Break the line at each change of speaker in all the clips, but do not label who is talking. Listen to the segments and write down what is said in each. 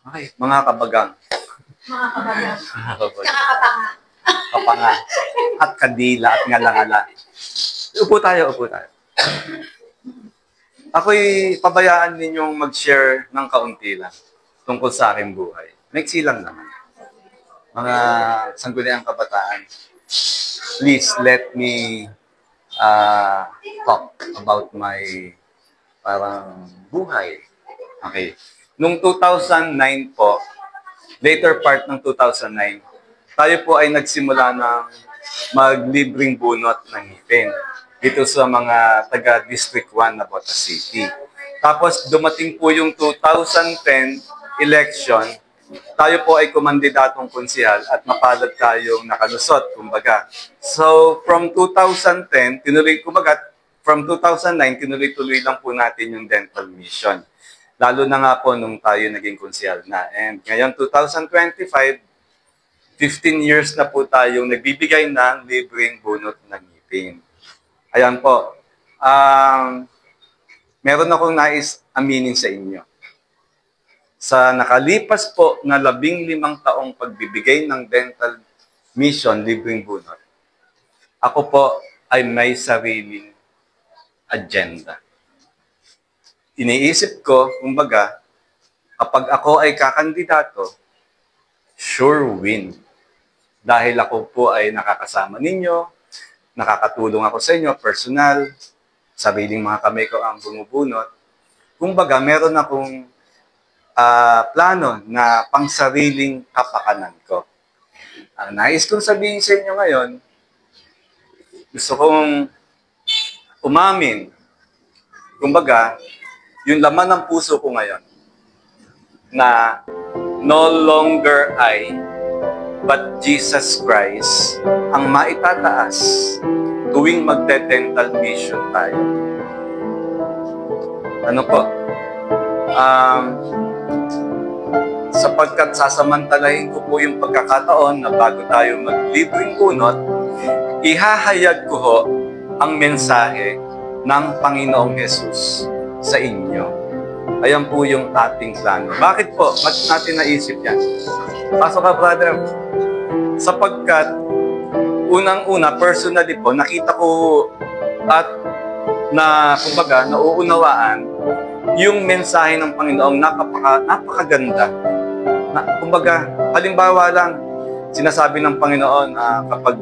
Okay, mga kabagang.
Mga kabagang.
Mga kabagang.
Tsaka kapanga.
Kapanga. At kadila at ngalangala. Upo tayo, upo tayo. Ako'y pabayaan ninyong mag-share ng kaunti lang tungkol sa aking buhay. Maiksi lang naman. Mga sangguniang kabataan, please let me talk about my parang buhay. Okay. Noong 2009 po, later part ng 2009, tayo po ay nagsimula ng maglibreng bunot ng ngipin dito sa mga taga-District 1 na Batangas City. Tapos dumating po yung 2010 election, tayo po ay kumandidatong konsehal at mapalad tayong nakalusot, kumbaga. So, from 2010, from 2009, tinuloy-tuloy lang po natin yung dental mission. Lalo na nga po nung tayo naging konsehal na. And ngayon, 2025, 15 years na po tayong nagbibigay ng libreng bunot ng ngipin. Ayan po. Meron akong nais aminin sa inyo. Sa nakalipas po na 15 taong pagbibigay ng dental mission, libreng bunot, ako po ay may sariling agenda. Iniisip ko, kumbaga, kapag ako ay kakandidato, sure win. Dahil ako po ay nakakasama ninyo, nakakatulong ako sa inyo, personal, sariling mga kamay ko ang bumubunot. Kumbaga, meron akong plano na pangsariling kapakanan ko. Ang nais kong sabihin sa inyo ngayon, gusto kong umamin. Kumbaga, yung laman ng puso ko ngayon, na no longer I, but Jesus Christ ang maitataas tuwing magde-dental mission tayo. Ano po? Sapagkat sasamantalahin ko po yung pagkakataon na bago tayo maglibreng bunot, ihahayag ko ho ang mensahe ng Panginoong Jesus sa inyo. Ayan po yung ating plano. Bakit po? Ba't natin naisip yan? Pasok ka, brother. Sapagkat, unang-una, personally po, nakita ko at kumbaga, nauunawaan yung mensahe ng Panginoong napakaganda. Kumbaga, halimbawa lang, sinasabi ng Panginoon kapag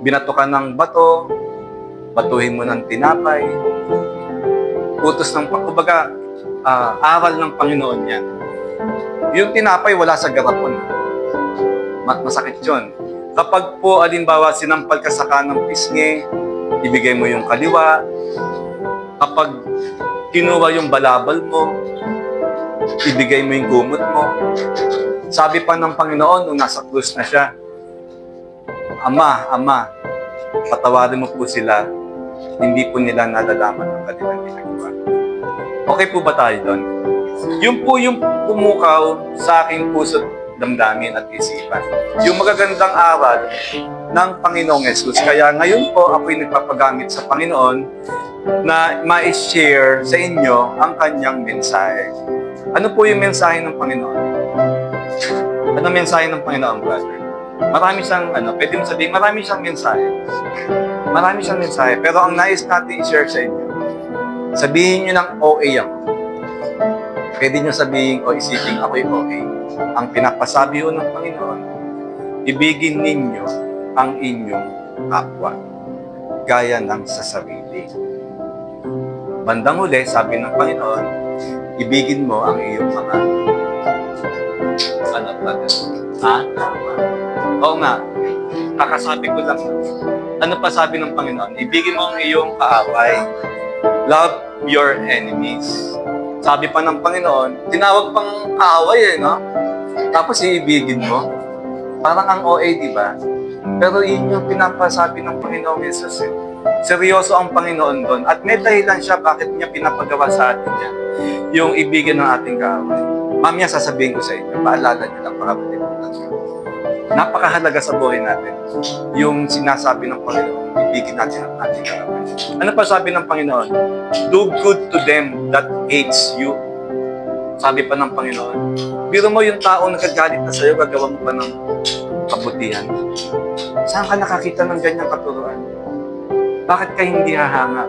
binato ka ng bato, batuhin mo ng tinapay, utos ng, kumbaga, aral ng Panginoon yan. Yung tinapay, wala sa garapon. Masakit yun. Kapag po, alimbawa, sinampal ka sa kanang pisngi, ibigay mo yung kaliwa. Kapag kinuha yung balabal mo, ibigay mo yung gumot mo. Sabi pa ng Panginoon, nung nasa krus na siya, Ama, patawarin mo po sila, hindi po nila nalalaman ang kanilang ginagawa. Okay po ba tayo doon? Yun po yung pumukaw sa aking puso't damdamin at isipan. Yung magagandang aral ng Panginoong Jesus. Kaya ngayon po ako'y nagpapagamit sa Panginoon na ma-share sa inyo ang kanyang mensahe. Ano po yung mensahe ng Panginoon? Ano mensahe ng Panginoon, brother? Marami siyang, pwede mo sabihin, marami siyang mensahe. Marami siyang mensahe. Pero ang nais natin i-share sa inyo, sabihin nyo ng OA ako. Pwede nyo sabihin o isipin ako'y OA. Ang pinapasabi ho ng Panginoon, ibigin ninyo ang inyong kapwa, gaya ng sa sarili. Bandang huli, sabi ng Panginoon, ibigin mo ang iyong mga brother. Oo nga, kakasabi ko lang. Ano pa sabi ng Panginoon? Ibigin mo ang iyong kaaway. Love your enemies. Sabi pa ng Panginoon, tinawag pang kaaway no? Tapos iibigin mo. Parang ang OA, di ba? Pero yun yung pinapasabi ng Panginoong Jesus. Seryoso ang Panginoon doon. At may dahilan siya bakit niya pinapagawa sa atin yan. Yung ibigin ng ating kaaway. Mamaya sasabihin ko sa inyo, paalala niyo lang para malimutan ko. Napakahalaga sa buhay natin. Yung sinasabi ng Panginoon, ibigin natin ang ating kaaway. Ano pa sabi ng Panginoon? Do good to them that hates you. Sabi pa ng Panginoon, Biro mo yung taong nagagalit na sa'yo, gagawa mo pa ng kabutihan. Saan ka nakakita ng ganyang katuruan? Bakit ka hindi hahanga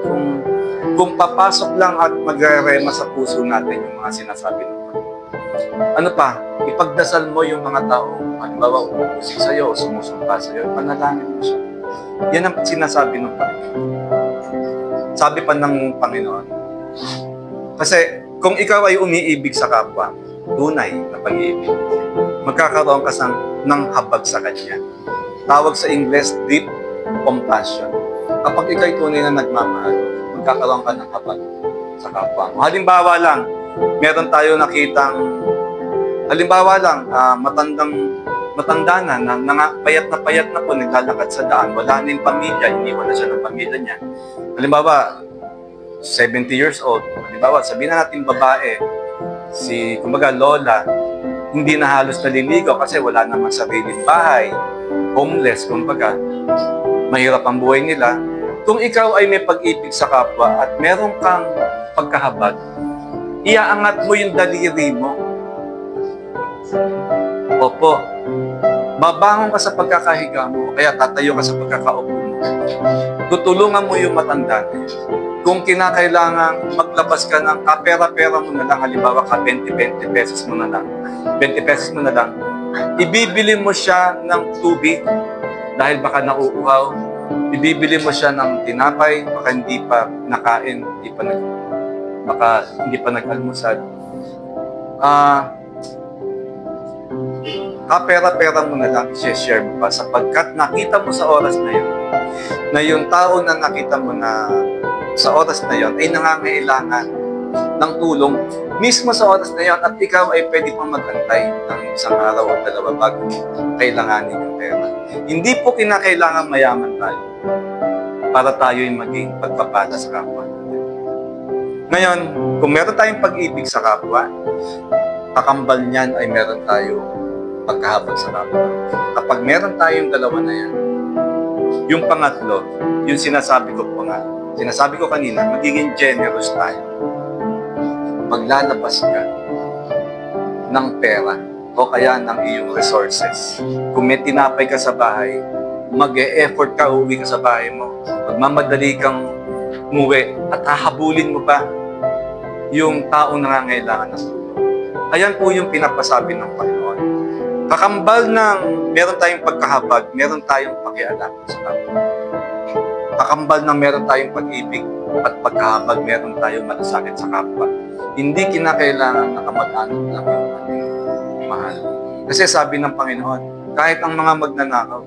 kung papasok lang at magre-rema sa puso natin yung mga sinasabi ng Panginoon? Ano pa? Ipagdasal mo yung mga taong halimbawa umuusik sa'yo o sumusumpa sa'yo, panalangin mo siya. Yan ang sinasabi ng Panginoon. Sabi pa ng Panginoon, kasi kung ikaw ay umiibig sa kapwa, tunay na pag-iibig, magkakaroon ka ng habag sa Kanya. Tawag sa English, deep compassion. Kapag ikaw ay tunay na nagmamahal, magkakaroon ka ng habag sa kapwa mo. Halimbawa lang, meron tayo nakitang, matanda na payat na po, naglalakad sa daan, wala na yung pamilya, iniwan na siya ng pamilya niya. Halimbawa, 70 years old, halimbawa, sabihin na natin babae, kumbaga lola, hindi na halos naliligaw kasi wala naman sariling bahay, homeless, kumbaga, mahirap ang buhay nila. Kung ikaw ay may pag-ibig sa kapwa at meron kang pagkahabag, iaangat mo yung daliri mo. Opo, babangon ka sa pagkakahiga mo, kaya tatayo ka sa pagkakaupo mo. Tutulungan mo yung matanda na yun. Kung kinakailangan maglabas ka ng kapera-pera mo na lang, halimbawa ka 20 pesos mo na lang, 20 pesos mo na lang, ibibili mo siya ng tubig dahil baka nauuhaw, ibibili mo siya ng tinapay, baka hindi pa nakain, baka hindi pa nag-almusal. Kapera-pera mo na lang, i-share mo pa sapagkat nakita mo sa oras na yun, na yung tao na nakita mo na sa oras na yon ay nangangailangan ng tulong mismo sa oras na yon at ikaw ay pwede pang magantay ng isang araw o dalawa bago kailanganin yung pera. Hindi po kinakailangan mayaman tayo para tayo'y maging pagpapala sa kapwa natin. Ngayon, kung meron tayong pag-ibig sa kapwa, kakambal niyan ay meron tayo pagkahabag sa kapwa. Kapag meron tayong dalawa na yan, yung pangatlo, yung sinasabi ko kanina, magiging generous tayo. Maglalabas ka ng pera o kaya ng iyong resources. Kung may tinapay ka sa bahay, mag-e-effort ka, uwi ka sa bahay mo. Magmamadali kang umuwi at hahabulin mo pa yung taong nangangailangan ng tulong. Ayan po yung pinapasabi ng Panginoon. Kakambal ng meron tayong pagkahabag, meron tayong pakialam sa kapwa. Kakambal ng meron tayong pag-ibig at pagkahabag, meron tayong malasakit sa kapwa. Hindi kinakailangan na kamag-anak lang yung ating mahal. Kasi sabi ng Panginoon, kahit ang mga magnanakaw,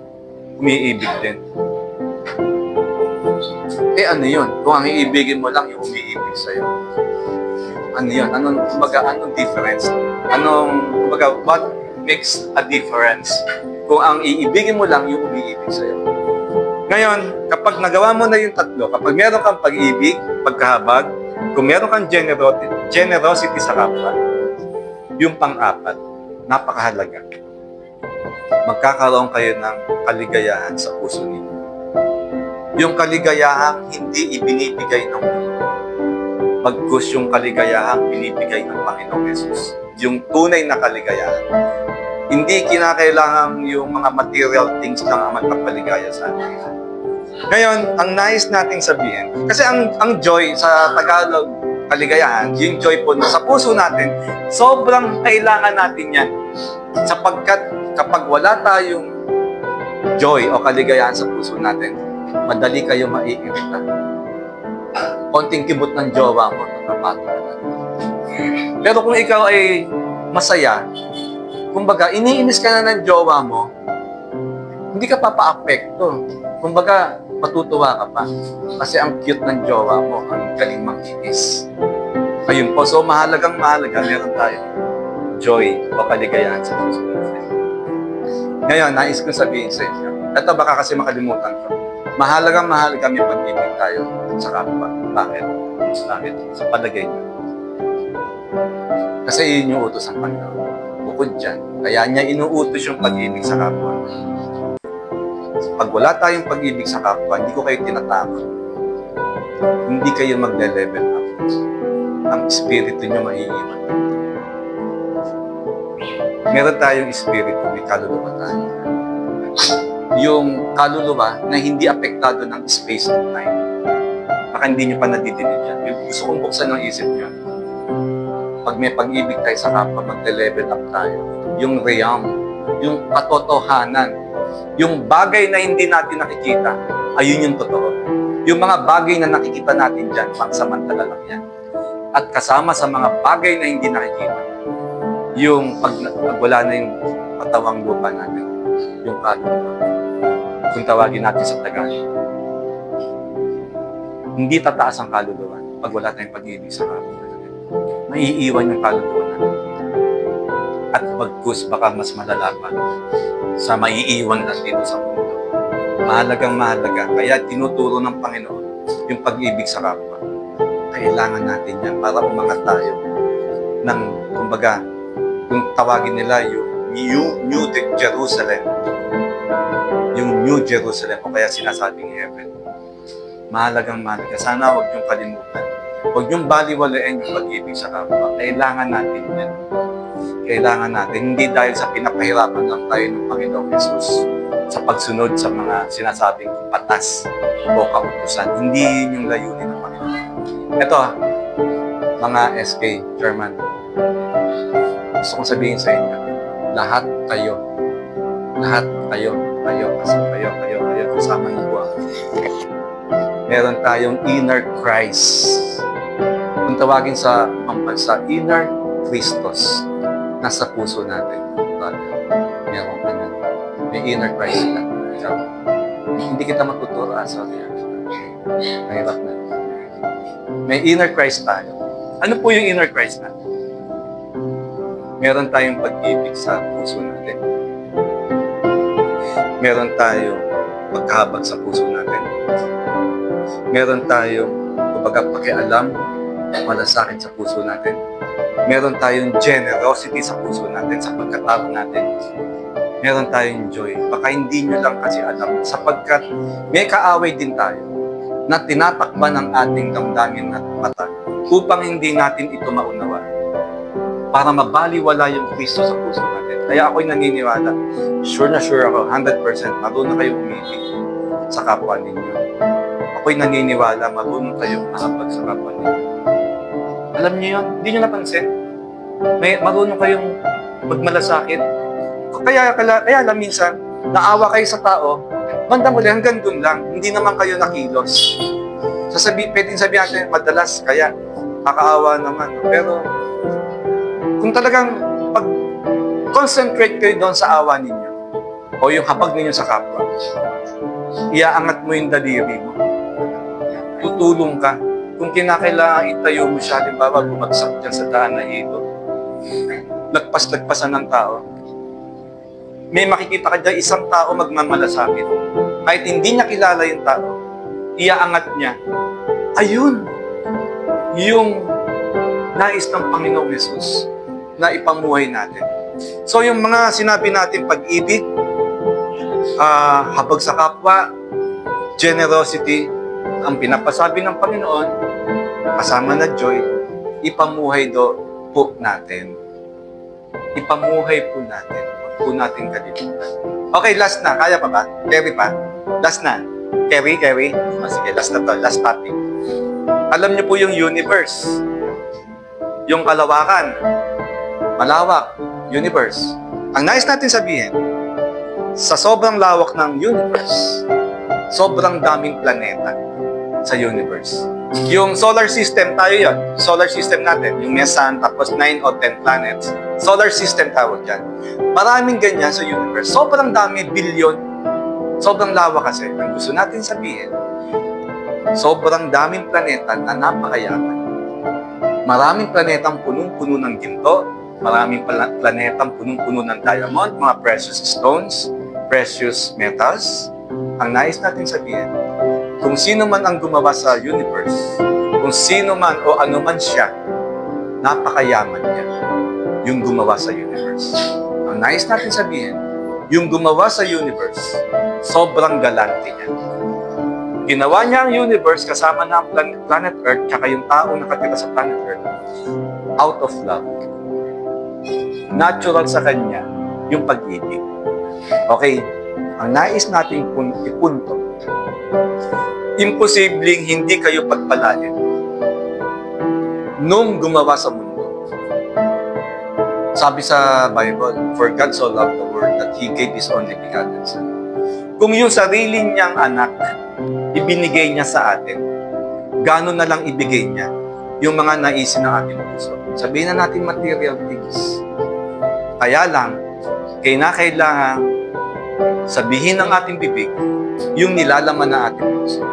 umiibig din. Ano yun? Kung ang iibigin mo lang yung umiibig sa'yo. Ano yun? Anong difference? What makes a difference? Kung ang iibigin mo lang yung umiibig sa'yo. Ngayon, kapag nagawa mo na yung tatlo, kapag meron kang pag-ibig, pagkahabag, kung meron kang generosity sa kapwa, yung pang-apat, napakahalaga. Magkakaroon kayo ng kaligayahan sa puso ninyo. Yung kaligayahang hindi ibinibigay ng mundo. Bagkus yung kaligayahang binibigay ng Panginoong Hesus. Yung tunay na kaligayahan. Hindi kinakailangan yung mga material things lang ang magpapaligaya sa atin. Ngayon, ang nais nating sabihin, kasi ang joy sa Tagalog, kaligayahan, yung joy po sa puso natin, sobrang kailangan natin yan. Sapagkat kapag wala tayong joy o kaligayahan sa puso natin, madali kayo maiirita. Konting kibot ng jowa mo, natapato ka na. Pero kung ikaw ay masaya, kumbaga, iniinis ka na ng jowa mo, hindi ka papaapekto. Kumbaga, matutuwa ka pa. Kasi ang cute ng jowa mo, ang galing makinis. Ayun po, so mahalaga, meron tayo joy o kaligayahan sa puso natin. Ngayon, nais kong sabihin sa inyo, ito baka kasi makalimutan ko. Mahalaga may pag-ibig tayo sa kapwa. Bakit? Sa palagay niyo. Kasi yun yung utos ng Panginoon. Bukod dyan, kaya niya inuutos yung pag-ibig sa kapwa. Pag wala tayong pag-ibig sa kapwa, hindi ko kayo tinatakot. Hindi kayo magle-level up. Ang espiritu nyo maiiwan. Meron tayong espiritu, may kaluluwa tayo. Yung kaluluwa na hindi apektado ng space and time. Baka hindi nyo pa nadidinig yan. Gusto kong buksan ng isip nyo. Pag may pag-ibig tayo sa kapwa, mag-level up tayo. Yung realm, yung katotohanan, yung bagay na hindi natin nakikita, ayun yung totoo. Yung mga bagay na nakikita natin dyan, pangsamantala lang yan. At kasama sa mga bagay na hindi nakikita, yung pag wala na yung patawang lupa natin, yung kaluluwa. Kung tawagin natin sa Tagalog, hindi tataas ang kaluluwa pag wala tayong pag-ibig sa kapwa natin. Maiiwan yung kaluluwa natin. At pagkus baka mas malala pa sa maiiwan lang dito sa mundo. Mahalagang mahalaga. Kaya tinuturo ng Panginoon yung pag-ibig sa kapwa. Kailangan natin yan para umangat tayo ng, kumbaga, kung tawagin nila yung New Jerusalem. Yung New Jerusalem, o kaya sinasabing heaven. Mahalagang mahalaga. Sana huwag niyong kalimutan. Huwag niyong baliwalain yung pag-ibig sa kapwa. Kailangan natin yan. Kailangan natin. Hindi dahil sa pinapahirapan lang tayo ng Panginoong Jesus sa pagsunod sa mga sinasabing patas o kautusan. Hindi yun yung layunin ng Panginoon. Ito, mga SK, German, gusto kong sabihin sa inyo, lahat kayo, kasama ng buwan. Meron tayong inner Christ. Kung tawagin sa ibang bansa, inner Christos. Nasa puso natin, brother. Meron ka na. May inner Christ ka. Hindi kita matuturo. Sorry. Mahirap na. May inner Christ tayo. Ano po yung inner Christ natin? Meron tayong pag-ibig sa puso natin. Meron tayong pagkahabag sa puso natin. Meron tayong, kumbaga, pakialam, malasakit sa puso natin. Meron tayong generosity sa puso natin, sa pagkatao natin. Meron tayong joy. Baka hindi nyo lang kasi alam, sapagkat may kaaway din tayo na tinatakban ng ating damdamin at mata upang hindi natin ito maunawa. Para mabaliwala yung Kristo sa puso natin. Kaya ako'y naniniwala, sure na sure ako, 100% marunong kayo umibig sa kapwa ninyo. Ako'y naniniwala, marunong kayong mahabag sa kapwa ninyo. Alam niyo yun? Hindi nyo napansin? Marunong kayong magmalasakit. Kaya lang minsan, naawa kayo sa tao, bandang uli hanggang dun lang, hindi naman kayo nakilos. Pwedeng sabihin natin, madalas, kaya kakaawa naman. Pero, kung talagang pag-concentrate kayo doon sa awa ninyo, o yung habag ninyo sa kapwa, iaangat mo yung daliri mo. Tutulong ka. Kung kinakailangan itayo mo siya, halimbawa, bumagsak dyan sa daan na hilo, lagpas-lagpasan ng tao, may makikita ka dyan isang tao magmamalasakit. Kahit hindi niya kilala yung tao, iaangat niya. Ayun! Yung nais ng Panginoong Jesus na ipamuhay natin. So yung mga sinabi natin, pag-ibig, habag sa kapwa, generosity, ang pinapasabi ng Panginoon, kasama na joy, ipamuhay po natin. Ipamuhay po natin. Huwag po natin kalimutan. Okay, last na. Kaya pa ba? Kerry pa? Last na. Kerry? Sige, last na to. Last topic. Alam niyo po yung universe. Yung kalawakan. Malawak. Universe. Ang nais natin sabihin, sa sobrang lawak ng universe, sobrang daming planeta sa universe. Yung solar system tayo yon. Solar system natin. Yung may sun, tapos 9 o 10 planets. Solar system tawag dyan. Maraming ganyan sa universe. Sobrang dami, bilyon. Sobrang lawak kasi. Ang gusto natin sabihin, sobrang daming planeta na napakayaman. Maraming planetang punong-puno ng ginto. Maraming planetang punong-puno ng diamond, mga precious stones, precious metals. Ang nais natin sabihin, kung sino man ang gumawa sa universe, kung sino man o ano man siya, napakayaman niya yung gumawa sa universe. Ang nais natin sabihin, yung gumawa sa universe, sobrang galante niya. Ginawa niya ang universe kasama na ang planet Earth, tsaka yung taong nakatira sa planet Earth, out of love. natural sa Kanya yung pag-ibig. Okay, ang nais nating ipunto, imposibleng hindi kayo pagpalain nung gumawa sa mundo. Sabi sa Bible, for God so loved the world that He gave His only begotten Son. Kung yung sarili niyang anak, ibinigay niya sa atin, gano'n na lang ibigay niya yung mga naisin ng ating puso. Sabihin na natin material things. Kaya lang, kailangan sabihin ng ating bibig yung nilalaman ng ating puso.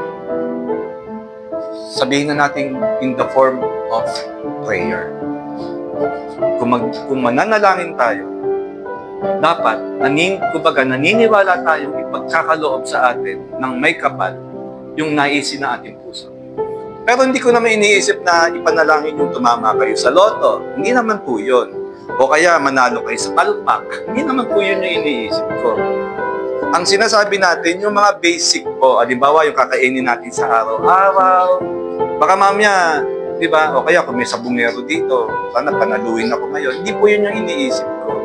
Sabihin na natin in the form of prayer. Kung mananalangin tayo, dapat naniniwala tayong ipagkakaloob sa atin ng may kapal yung naisin ng ating puso. Pero hindi ko naman iniisip na ipanalangin yung tumama kayo sa loto. Hindi naman po yun. O kaya manalo kayo sa palpak. Hindi naman po yun yung iniisip ko. Ang sinasabi natin, yung mga basic po, halimbawa yung kakainin natin sa araw-araw. Baka mamaya, di ba? O kaya kung may sabungero dito, sana panaluin ako ngayon. Hindi po yun yung iniisip ko.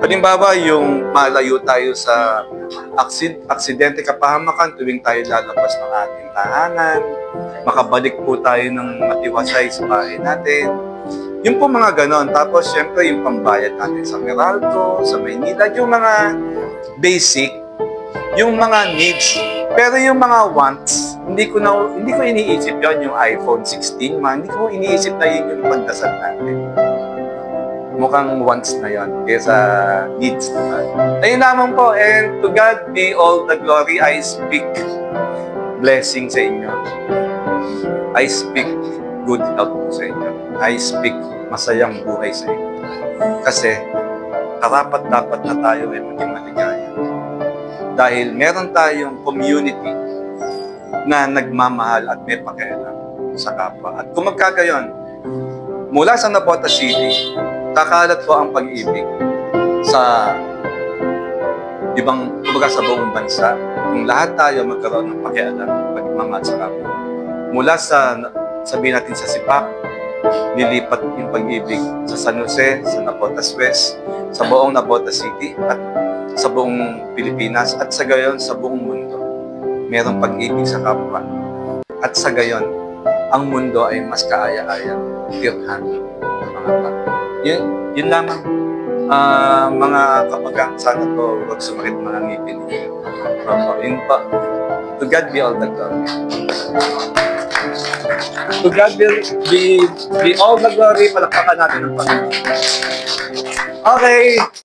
Halimbawa, yung malayo tayo sa aksidente, kapahamakan tuwing tayo lalabas ng ating tahanan, makabalik po tayo ng matiwasay sa bahay natin. Yung po mga ganon. Tapos, syempre, yung pambayad natin sa Meralco, sa Maynila, yung mga basic, yung mga needs. Pero yung mga wants, hindi ko iniisip yon yung iPhone 16 man. Hindi ko iniisip na yun yung pagdasal natin. Mukhang wants na yon kaysa needs naman. Ayun lamang po, and to God be all the glory. I speak blessing sa inyo. I speak good health sa inyo. I speak masayang buhay sa inyo. Kasi karapat-dapat na tayo ay maging maligaya. Dahil meron tayong community na nagmamahal at may pakialam sa kapwa. At kung magkagayon, mula sa Navotas City, kakalat po ang pag-ibig sa sa buong bansa. Kung lahat tayo magkaroon ng pakialam, pagmamahal sa kapwa. Mula sa, sabihin natin sa Sipak, lilipat yung pag-ibig sa San Jose, sa Navotas West, sa buong Navotas City, at sa buong Pilipinas, at sa gayon sa buong mundo. Merong pag-ibig sa kapwa. At sa gayon, ang mundo ay mas kaaya-aya, tirhan ng mga tao. Yun lamang, mga kapagang, sana po huwag sumakit mga ngipin. Yun pa. To God be all the glory. To God be all the glory. Palakpakan natin ang Panginoon. Okay.